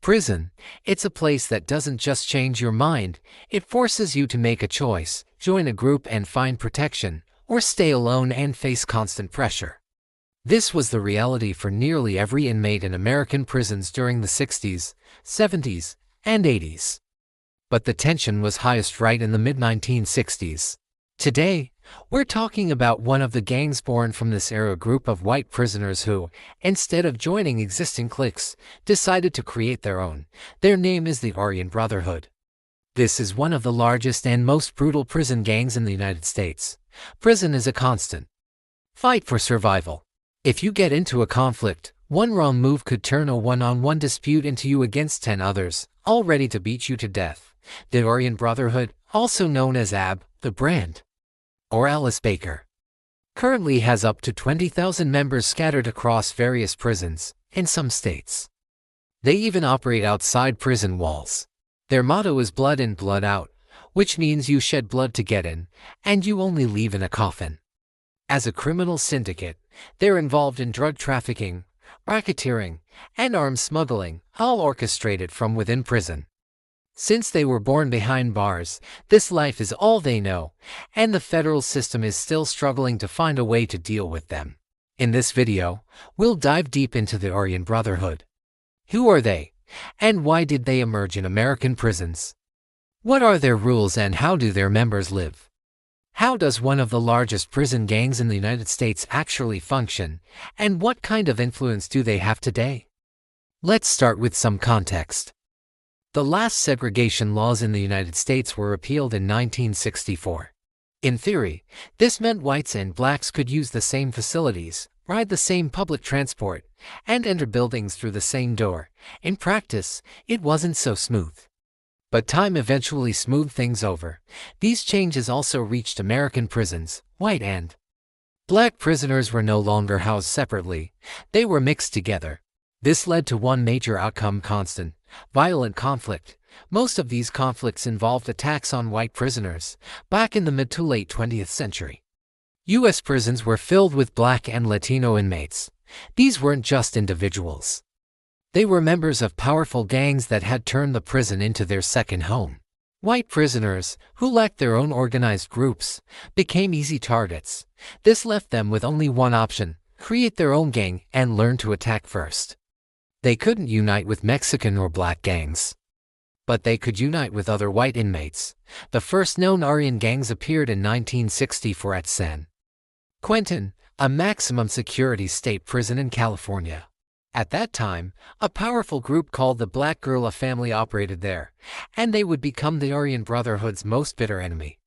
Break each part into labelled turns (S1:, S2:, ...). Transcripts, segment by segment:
S1: Prison, it's a place that doesn't just change your mind, it forces you to make a choice, join a group and find protection, or stay alone and face constant pressure. This was the reality for nearly every inmate in American prisons during the 60s, 70s, and 80s. But the tension was highest right in the mid-1960s. Today, we're talking about one of the gangs born from this era, group of white prisoners who, instead of joining existing cliques, decided to create their own. Their name is the Aryan Brotherhood. This is one of the largest and most brutal prison gangs in the United States. Prison is a constant fight for survival. If you get into a conflict, one wrong move could turn a one-on-one dispute into you against 10 others, all ready to beat you to death. The Aryan Brotherhood, also known as AB, the brand, or Alice Baker, currently has up to 20,000 members scattered across various prisons in some states. They even operate outside prison walls. Their motto is blood in, blood out, which means you shed blood to get in, and you only leave in a coffin. As a criminal syndicate, they're involved in drug trafficking, racketeering, and arms smuggling, all orchestrated from within prison. Since they were born behind bars, this life is all they know, and the federal system is still struggling to find a way to deal with them. In this video, we'll dive deep into the Aryan Brotherhood. Who are they, and why did they emerge in American prisons? What are their rules and how do their members live? How does one of the largest prison gangs in the United States actually function, and what kind of influence do they have today? Let's start with some context. The last segregation laws in the United States were repealed in 1964. In theory, this meant whites and blacks could use the same facilities, ride the same public transport, and enter buildings through the same door. In practice, it wasn't so smooth. But time eventually smoothed things over. These changes also reached American prisons. White and black prisoners were no longer housed separately. They were mixed together. This led to one major outcome: constant, violent conflict. Most of these conflicts involved attacks on white prisoners. Back in the mid to late 20th century, U.S. prisons were filled with black and Latino inmates. These weren't just individuals. They were members of powerful gangs that had turned the prison into their second home. White prisoners, who lacked their own organized groups, became easy targets. This left them with only one option: create their own gang and learn to attack first. They couldn't unite with Mexican or black gangs, but they could unite with other white inmates. The first known Aryan gangs appeared in 1964 at San Quentin, a maximum security state prison in California. At that time, a powerful group called the Black Guerrilla family operated there, and they would become the Aryan Brotherhood's most bitter enemy.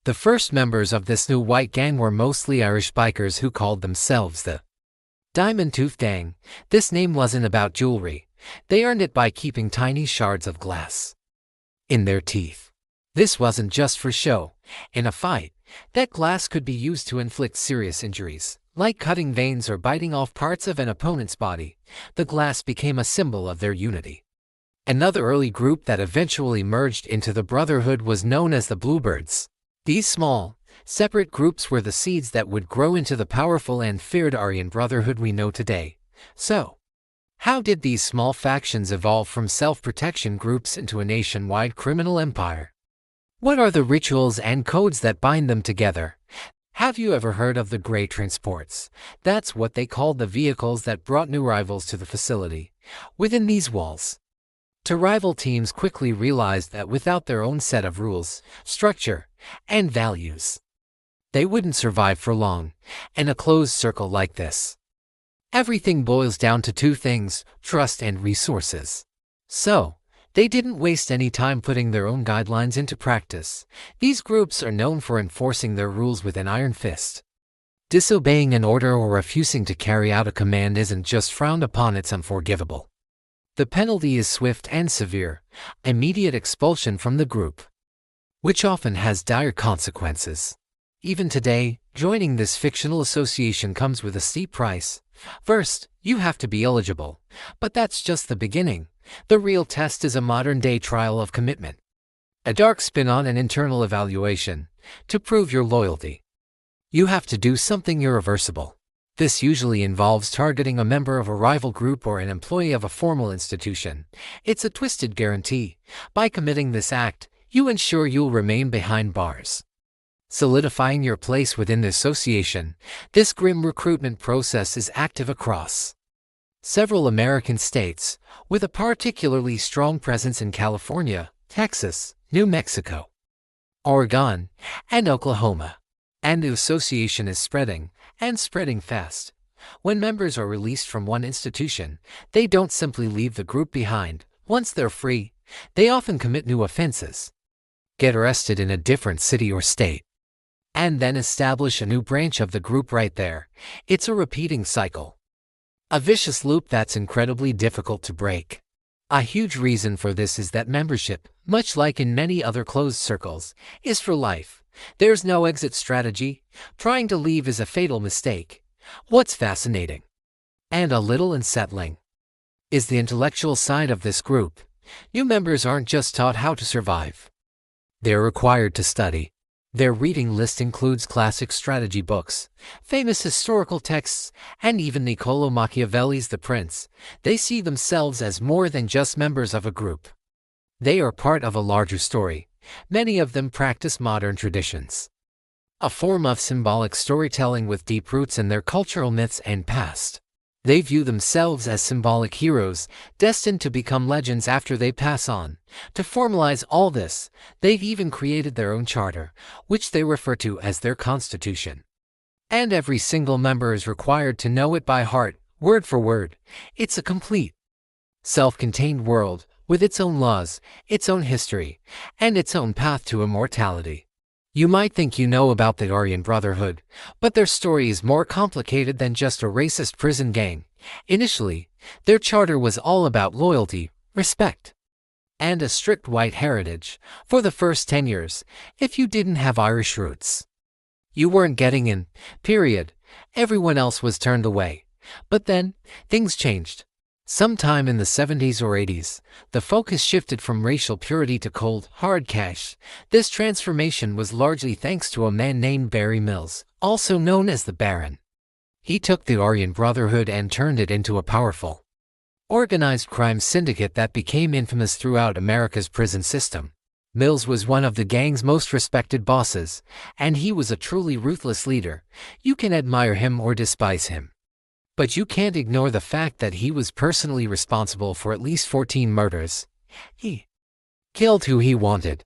S1: The first members of this new white gang were mostly Irish bikers who called themselves the Diamond Tooth Gang. This name wasn't about jewelry. They earned it by keeping tiny shards of glass in their teeth. This wasn't just for show. In a fight, that glass could be used to inflict serious injuries, like cutting veins or biting off parts of an opponent's body. The glass became a symbol of their unity. Another early group that eventually merged into the Brotherhood was known as the Bluebirds. These small, separate groups were the seeds that would grow into the powerful and feared Aryan Brotherhood we know today. So, how did these small factions evolve from self-protection groups into a nationwide criminal empire? What are the rituals and codes that bind them together? Have you ever heard of the gray transports? That's what they called the vehicles that brought new rivals to the facility. Within these walls, two rival teams quickly realized that without their own set of rules, structure, and values, they wouldn't survive for long. In a closed circle like this, everything boils down to two things: trust and resources. So, they didn't waste any time putting their own guidelines into practice. These groups are known for enforcing their rules with an iron fist. Disobeying an order or refusing to carry out a command isn't just frowned upon, it's unforgivable. The penalty is swift and severe: immediate expulsion from the group, which often has dire consequences. Even today, joining this fictional association comes with a steep price. First, you have to be eligible. But that's just the beginning. The real test is a modern-day trial of commitment, a dark spin on an internal evaluation. To prove your loyalty, you have to do something irreversible. This usually involves targeting a member of a rival group or an employee of a formal institution. It's a twisted guarantee. By committing this act, you ensure you'll remain behind bars, solidifying your place within the association. This grim recruitment process is active across several American states, with a particularly strong presence in California, Texas, New Mexico, Oregon, and Oklahoma. And the association is spreading, and spreading fast. When members are released from one institution, they don't simply leave the group behind. Once they're free, they often commit new offenses, get arrested in a different city or state, and then establish a new branch of the group right there. It's a repeating cycle, a vicious loop that's incredibly difficult to break. A huge reason for this is that membership, much like in many other closed circles, is for life. There's no exit strategy. Trying to leave is a fatal mistake. What's fascinating, and a little unsettling, is the intellectual side of this group. New members aren't just taught how to survive. They're required to study. Their reading list includes classic strategy books, famous historical texts, and even Niccolò Machiavelli's The Prince. They see themselves as more than just members of a group. They are part of a larger story. Many of them practice modern traditions, a form of symbolic storytelling with deep roots in their cultural myths and past. They view themselves as symbolic heroes, destined to become legends after they pass on. To formalize all this, they've even created their own charter, which they refer to as their constitution. And every single member is required to know it by heart, word for word. It's a complete, self-contained world, with its own laws, its own history, and its own path to immortality. You might think you know about the Aryan Brotherhood, but their story is more complicated than just a racist prison gang. Initially, their charter was all about loyalty, respect, and a strict white heritage. For the first 10 years, if you didn't have Irish roots, you weren't getting in, period. Everyone else was turned away. But then, things changed. Sometime in the 70s or 80s, the focus shifted from racial purity to cold, hard cash. This transformation was largely thanks to a man named Barry Mills, also known as the Baron. He took the Aryan Brotherhood and turned it into a powerful, organized crime syndicate that became infamous throughout America's prison system. Mills was one of the gang's most respected bosses, and he was a truly ruthless leader. You can admire him or despise him, but you can't ignore the fact that he was personally responsible for at least 14 murders. He killed who he wanted,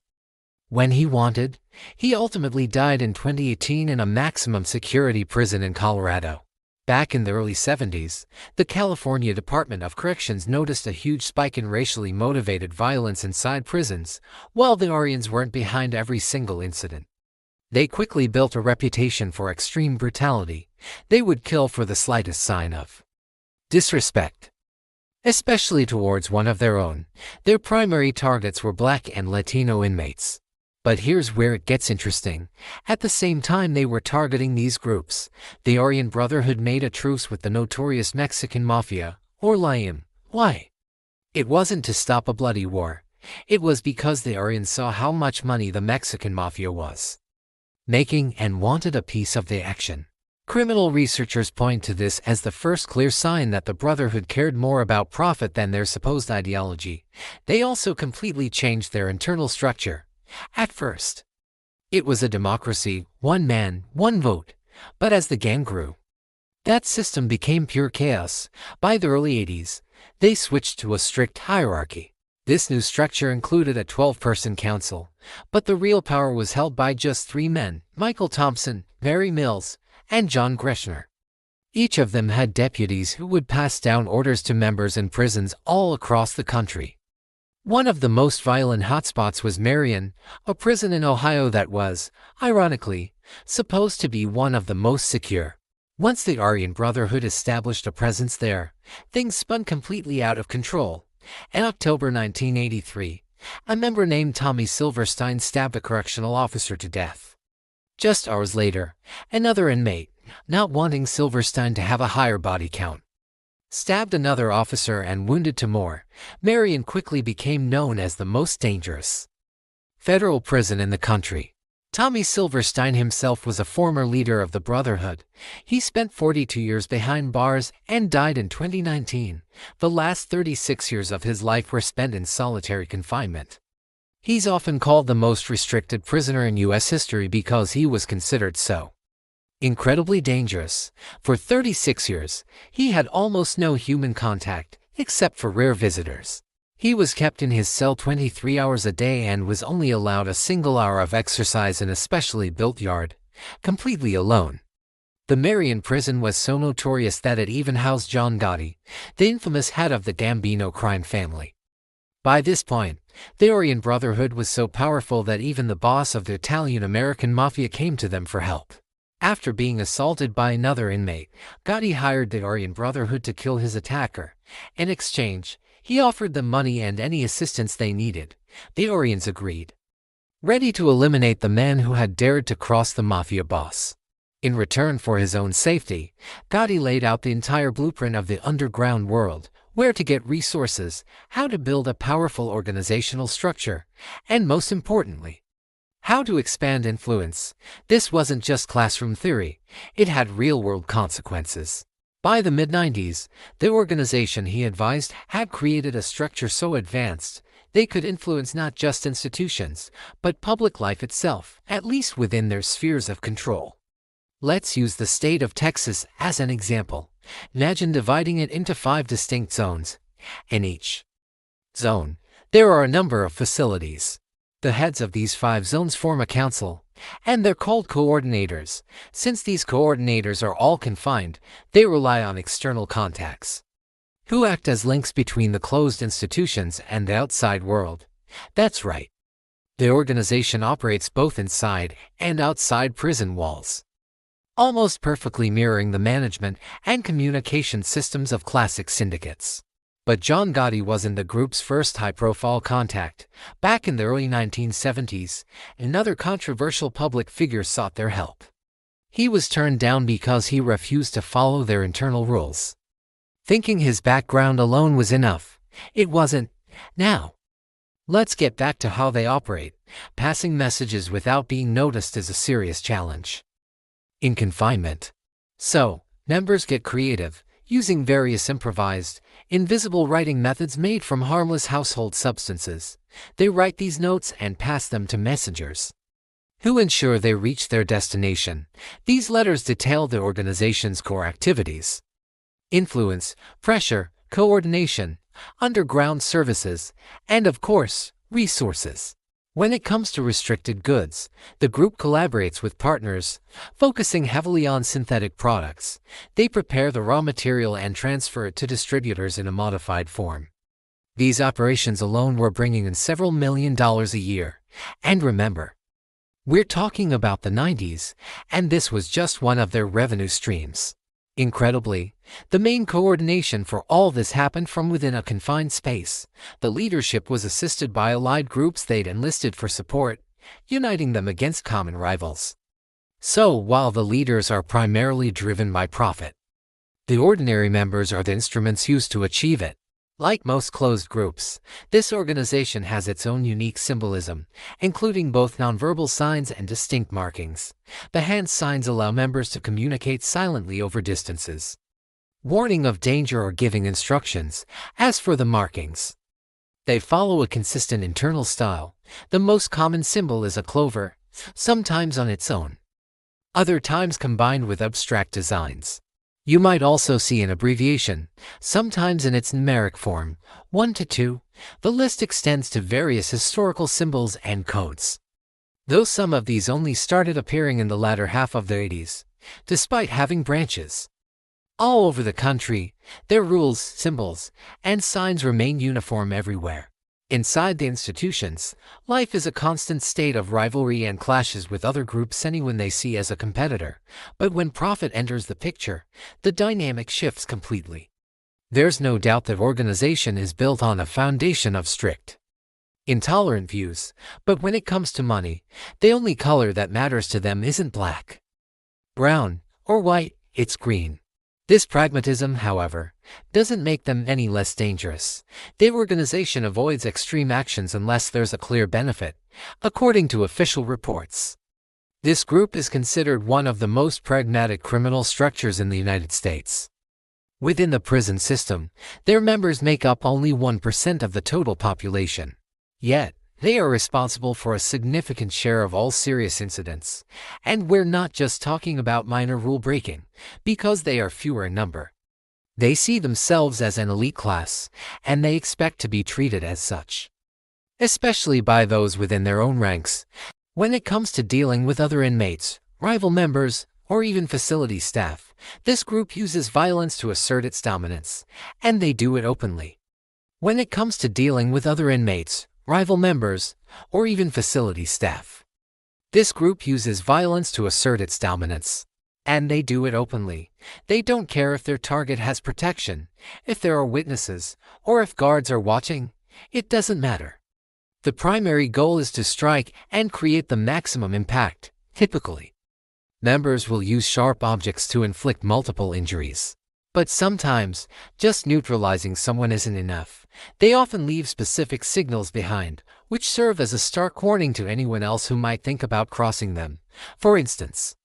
S1: when he wanted. He ultimately died in 2018 in a maximum security prison in Colorado. Back in the early 70s, the California Department of Corrections noticed a huge spike in racially motivated violence inside prisons. While the Aryans weren't behind every single incident, they quickly built a reputation for extreme brutality. They would kill for the slightest sign of disrespect, especially towards one of their own. Their primary targets were Black and Latino inmates. But here's where it gets interesting. At the same time they were targeting these groups, the Aryan Brotherhood made a truce with the notorious Mexican Mafia, or LIM. Why? It wasn't to stop a bloody war. It was because the Aryans saw how much money the Mexican Mafia was making and wanted a piece of the action. Criminal researchers point to this as the first clear sign that the Brotherhood cared more about profit than their supposed ideology. They also completely changed their internal structure. At first, it was a democracy, one man, one vote. But as the gang grew, that system became pure chaos. By the early 80s, they switched to a strict hierarchy. This new structure included a 12-person council, but the real power was held by just 3 men, Michael Thompson, Barry Mills, and John Greshner. Each of them had deputies who would pass down orders to members in prisons all across the country. One of the most violent hotspots was Marion, a prison in Ohio that was, ironically, supposed to be one of the most secure. Once the Aryan Brotherhood established a presence there, things spun completely out of control. In October 1983, a member named Tommy Silverstein stabbed a correctional officer to death. Just hours later, another inmate, not wanting Silverstein to have a higher body count, stabbed another officer and wounded 2 more. Marion quickly became known as the most dangerous federal prison in the country. Tommy Silverstein himself was a former leader of the Brotherhood. He spent 42 years behind bars and died in 2019. The last 36 years of his life were spent in solitary confinement. He's often called the most restricted prisoner in U.S. history because he was considered so incredibly dangerous. For 36 years, he had almost no human contact, except for rare visitors. He was kept in his cell 23 hours a day and was only allowed a single hour of exercise in a specially built yard, completely alone. The Marion prison was so notorious that it even housed John Gotti, the infamous head of the Gambino crime family. By this point, the Aryan Brotherhood was so powerful that even the boss of the Italian-American mafia came to them for help. After being assaulted by another inmate, Gotti hired the Aryan Brotherhood to kill his attacker. In exchange, he offered them money and any assistance they needed. The Aryans agreed, ready to eliminate the man who had dared to cross the mafia boss. In return for his own safety, Gotti laid out the entire blueprint of the underground world, where to get resources, how to build a powerful organizational structure, and most importantly, how to expand influence. This wasn't just classroom theory, it had real-world consequences. By the mid-90s, the organization he advised had created a structure so advanced, they could influence not just institutions, but public life itself, at least within their spheres of control. Let's use the state of Texas as an example. Imagine dividing it into 5 distinct zones. In each zone, there are a number of facilities. The heads of these 5 zones form a council, and they're called coordinators. Since these coordinators are all confined, they rely on external contacts, who act as links between the closed institutions and the outside world. That's right. The organization operates both inside and outside prison walls, almost perfectly mirroring the management and communication systems of classic syndicates. But John Gotti wasn't the group's first high-profile contact. Back in the early 1970s, another controversial public figure sought their help. He was turned down because he refused to follow their internal rules, thinking his background alone was enough. It wasn't. Now, let's get back to how they operate. Passing messages without being noticed is a serious challenge in confinement. So, members get creative, using various improvised, invisible writing methods made from harmless household substances. They write these notes and pass them to messengers, who ensure they reach their destination. These letters detail the organization's core activities: influence, pressure, coordination, underground services, and of course, resources. When it comes to restricted goods, the group collaborates with partners, focusing heavily on synthetic products. They prepare the raw material and transfer it to distributors in a modified form. These operations alone were bringing in several $1 million a year. And remember, we're talking about the 90s, and this was just one of their revenue streams. Incredibly, the main coordination for all this happened from within a confined space. The leadership was assisted by allied groups they'd enlisted for support, uniting them against common rivals. So, while the leaders are primarily driven by profit, the ordinary members are the instruments used to achieve it. Like most closed groups, this organization has its own unique symbolism, including both nonverbal signs and distinct markings. The hand signs allow members to communicate silently over distances, warning of danger or giving instructions. As for the markings, they follow a consistent internal style. The most common symbol is a clover, sometimes on its own, other times combined with abstract designs. You might also see an abbreviation, sometimes in its numeric form, 1 to 2. The list extends to various historical symbols and codes, though some of these only started appearing in the latter half of the 80s. Despite having branches all over the country, their rules, symbols, and signs remain uniform everywhere. Inside the institutions, life is a constant state of rivalry and clashes with other groups anyone they see as a competitor. But when profit enters the picture, the dynamic shifts completely. There's no doubt that organization is built on a foundation of strict, intolerant views, but when it comes to money, the only color that matters to them isn't black, brown, or white, it's green. This pragmatism, however, doesn't make them any less dangerous. The organization avoids extreme actions unless there's a clear benefit, according to official reports. This group is considered one of the most pragmatic criminal structures in the United States. Within the prison system, their members make up only 1% of the total population. Yet, they are responsible for a significant share of all serious incidents. And we're not just talking about minor rule breaking, because they are fewer in number. They see themselves as an elite class, and they expect to be treated as such, especially by those within their own ranks. When it comes to dealing with other inmates, rival members, or even facility staff, this group uses violence to assert its dominance, and they do it openly. When it comes to dealing with other inmates, rival members, or even facility staff, this group uses violence to assert its dominance, and they do it openly. They don't care if their target has protection, if there are witnesses, or if guards are watching. It doesn't matter. The primary goal is to strike and create the maximum impact. Typically, members will use sharp objects to inflict multiple injuries. But sometimes, just neutralizing someone isn't enough. They often leave specific signals behind, which serve as a stark warning to anyone else who might think about crossing them. For instance,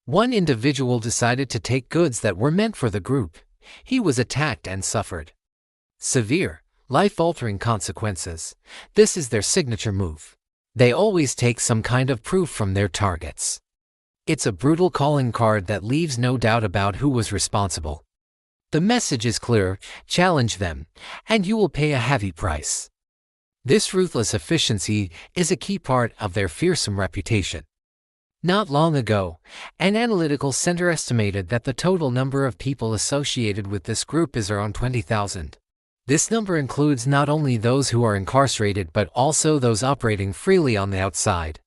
S1: one individual decided to take goods that were meant for the group. He was attacked and suffered severe, life-altering consequences. This is their signature move. They always take some kind of proof from their targets. It's a brutal calling card that leaves no doubt about who was responsible. The message is clear: challenge them, and you will pay a heavy price. This ruthless efficiency is a key part of their fearsome reputation. Not long ago, an analytical center estimated that the total number of people associated with this group is around 20,000. This number includes not only those who are incarcerated but also those operating freely on the outside.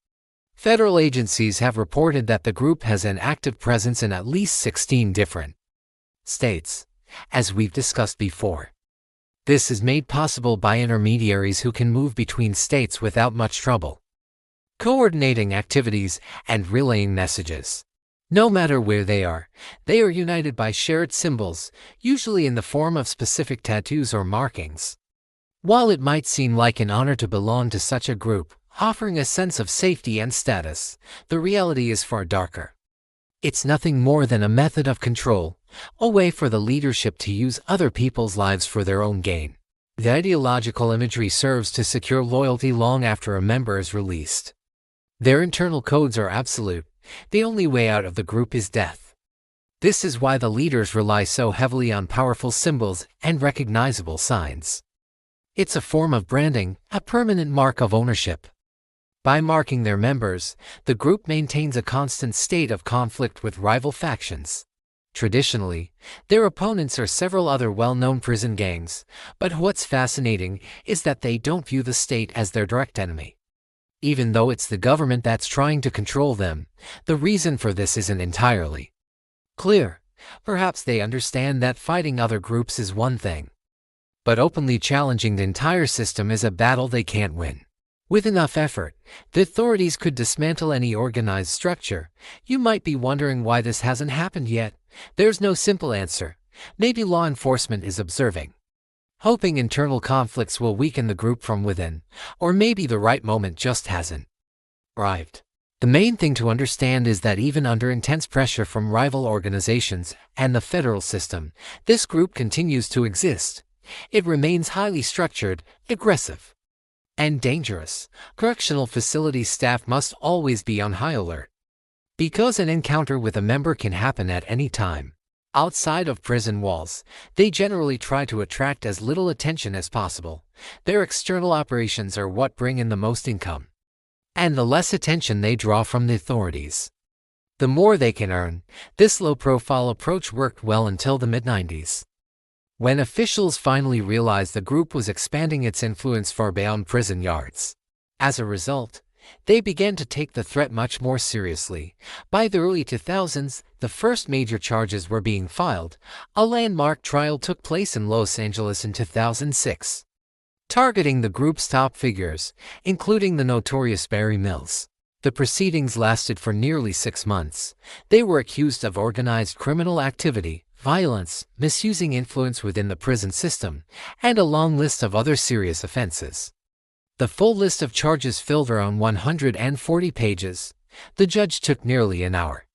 S1: Federal agencies have reported that the group has an active presence in at least 16 different states, as we've discussed before. This is made possible by intermediaries who can move between states without much trouble, coordinating activities and relaying messages. No matter where they are united by shared symbols, usually in the form of specific tattoos or markings. While it might seem like an honor to belong to such a group, offering a sense of safety and status, the reality is far darker. It's nothing more than a method of control, a way for the leadership to use other people's lives for their own gain. The ideological imagery serves to secure loyalty long after a member is released. Their internal codes are absolute. The only way out of the group is death. This is why the leaders rely so heavily on powerful symbols and recognizable signs. It's a form of branding, a permanent mark of ownership. By marking their members, the group maintains a constant state of conflict with rival factions. Traditionally, their opponents are several other well-known prison gangs, but what's fascinating is that they don't view the state as their direct enemy. Even though it's the government that's trying to control them, the reason for this isn't entirely clear. Perhaps they understand that fighting other groups is one thing, but openly challenging the entire system is a battle they can't win. With enough effort, the authorities could dismantle any organized structure. You might be wondering why this hasn't happened yet. There's no simple answer. Maybe law enforcement is observing, hoping internal conflicts will weaken the group from within, or maybe the right moment just hasn't arrived. The main thing to understand is that even under intense pressure from rival organizations and the federal system, this group continues to exist. It remains highly structured, aggressive, and dangerous. Correctional facility staff must always be on high alert, because an encounter with a member can happen at any time. Outside of prison walls, they generally try to attract as little attention as possible. Their external operations are what bring in the most income, and the less attention they draw from the authorities, the more they can earn. This low-profile approach worked well until the mid-90s, when officials finally realized the group was expanding its influence far beyond prison yards. As a result, they began to take the threat much more seriously. By the early 2000s, the first major charges were being filed. A landmark trial took place in Los Angeles in 2006, targeting the group's top figures, including the notorious Barry Mills. The proceedings lasted for nearly 6 months. They were accused of organized criminal activity, violence, misusing influence within the prison system, and a long list of other serious offenses. The full list of charges filled around 140 pages. The judge took nearly an hour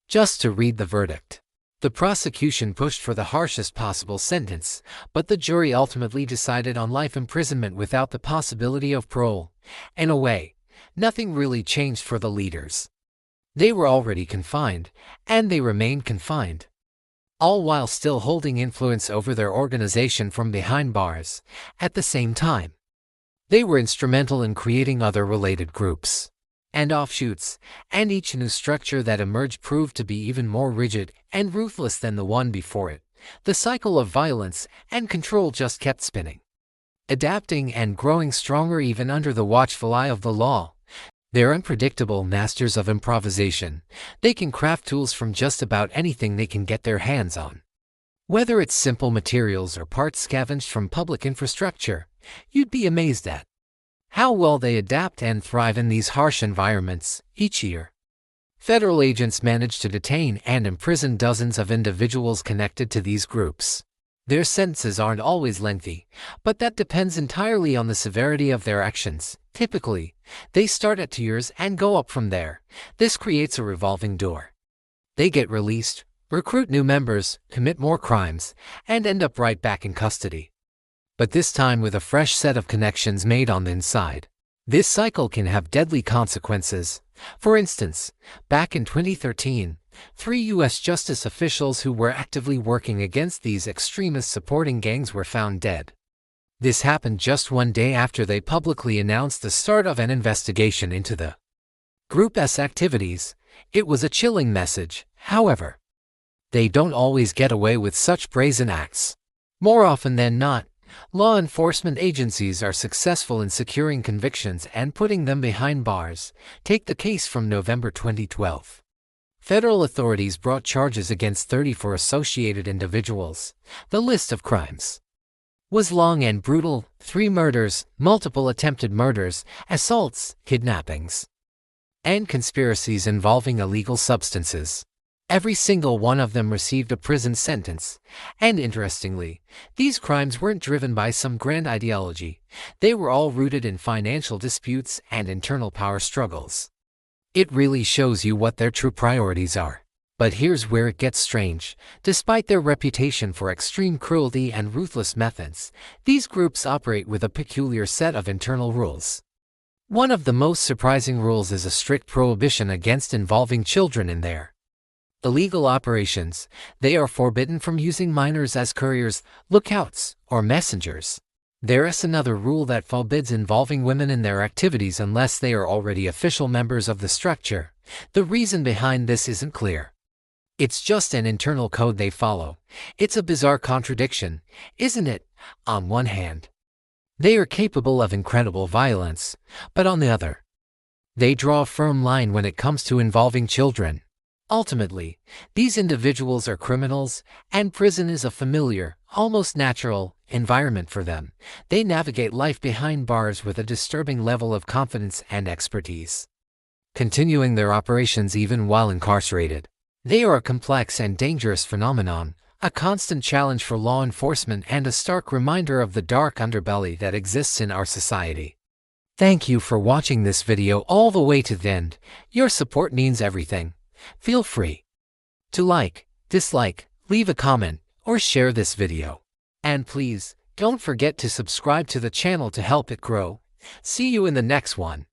S1: just to read the verdict. The prosecution pushed for the harshest possible sentence, but the jury ultimately decided on life imprisonment without the possibility of parole. In a way, nothing really changed for the leaders. They were already confined, and they remained confined, all while still holding influence over their organization from behind bars. At the same time, they were instrumental in creating other related groups and offshoots, and each new structure that emerged proved to be even more rigid and ruthless than the one before it. The cycle of violence and control just kept spinning, adapting and growing stronger even under the watchful eye of the law. They're unpredictable masters of improvisation. They can craft tools from just about anything they can get their hands on. Whether it's simple materials or parts scavenged from public infrastructure, you'd be amazed at how well they adapt and thrive in these harsh environments. Each year, federal agents manage to detain and imprison dozens of individuals connected to these groups. Their sentences aren't always lengthy, but that depends entirely on the severity of their actions. Typically, they start at 2 years and go up from there. This creates a revolving door. They get released, recruit new members, commit more crimes, and end up right back in custody, but this time with a fresh set of connections made on the inside. This cycle can have deadly consequences. For instance, back in 2013, 3 U.S. justice officials who were actively working against these extremist supporting gangs were found dead. This happened just one day after they publicly announced the start of an investigation into the group's activities. It was a chilling message. However, they don't always get away with such brazen acts. More often than not, law enforcement agencies are successful in securing convictions and putting them behind bars. Take the case from November 2012. Federal authorities brought charges against 34 associated individuals. The list of crimes was long and brutal: 3 murders, multiple attempted murders, assaults, kidnappings, and conspiracies involving illegal substances. Every single one of them received a prison sentence. And interestingly, these crimes weren't driven by some grand ideology. They were all rooted in financial disputes and internal power struggles. It really shows you what their true priorities are. But here's where it gets strange. Despite their reputation for extreme cruelty and ruthless methods, these groups operate with a peculiar set of internal rules. One of the most surprising rules is a strict prohibition against involving children in their illegal operations. They are forbidden from using minors as couriers, lookouts, or messengers. There is another rule that forbids involving women in their activities unless they are already official members of the structure. The reason behind this isn't clear. It's just an internal code they follow. It's a bizarre contradiction, isn't it? On one hand, they are capable of incredible violence, but on the other, they draw a firm line when it comes to involving children. Ultimately, these individuals are criminals, and prison is a familiar, almost natural, environment for them. They navigate life behind bars with a disturbing level of confidence and expertise, continuing their operations even while incarcerated. They are a complex and dangerous phenomenon, a constant challenge for law enforcement and a stark reminder of the dark underbelly that exists in our society. Thank you for watching this video all the way to the end. Your support means everything. Feel free to like, dislike, leave a comment, or share this video. And please, don't forget to subscribe to the channel to help it grow. See you in the next one.